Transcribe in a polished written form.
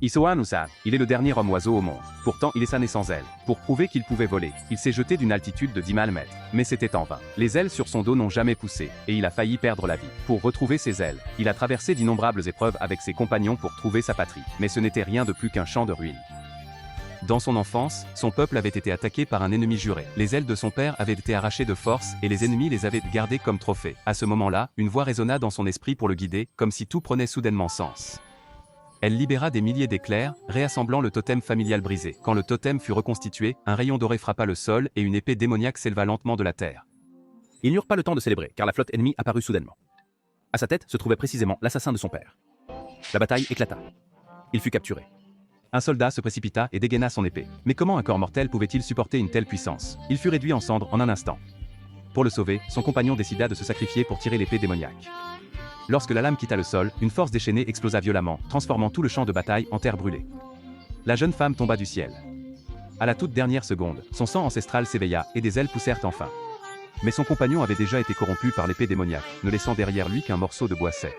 Isoanusad, il est le dernier homme oiseau au monde. Pourtant, il est sain et sans ailes. Pour prouver qu'il pouvait voler, il s'est jeté d'une altitude de 10 000 mètres. Mais c'était en vain. Les ailes sur son dos n'ont jamais poussé, et il a failli perdre la vie. Pour retrouver ses ailes, il a traversé d'innombrables épreuves avec ses compagnons pour trouver sa patrie. Mais ce n'était rien de plus qu'un champ de ruines. Dans son enfance, son peuple avait été attaqué par un ennemi juré. Les ailes de son père avaient été arrachées de force, et les ennemis les avaient gardées comme trophées. À ce moment-là, une voix résonna dans son esprit pour le guider, comme si tout prenait soudainement sens. Elle libéra des milliers d'éclairs, réassemblant le totem familial brisé. Quand le totem fut reconstitué, un rayon doré frappa le sol et une épée démoniaque s'éleva lentement de la terre. Ils n'eurent pas le temps de célébrer, car la flotte ennemie apparut soudainement. À sa tête se trouvait précisément l'assassin de son père. La bataille éclata. Il fut capturé. Un soldat se précipita et dégaina son épée. Mais comment un corps mortel pouvait-il supporter une telle puissance? Il fut réduit en cendres en un instant. Pour le sauver, son compagnon décida de se sacrifier pour tirer l'épée démoniaque. Lorsque la lame quitta le sol, une force déchaînée explosa violemment, transformant tout le champ de bataille en terre brûlée. La jeune femme tomba du ciel. À la toute dernière seconde, son sang ancestral s'éveilla et des ailes poussèrent enfin. Mais son compagnon avait déjà été corrompu par l'épée démoniaque, ne laissant derrière lui qu'un morceau de bois sec.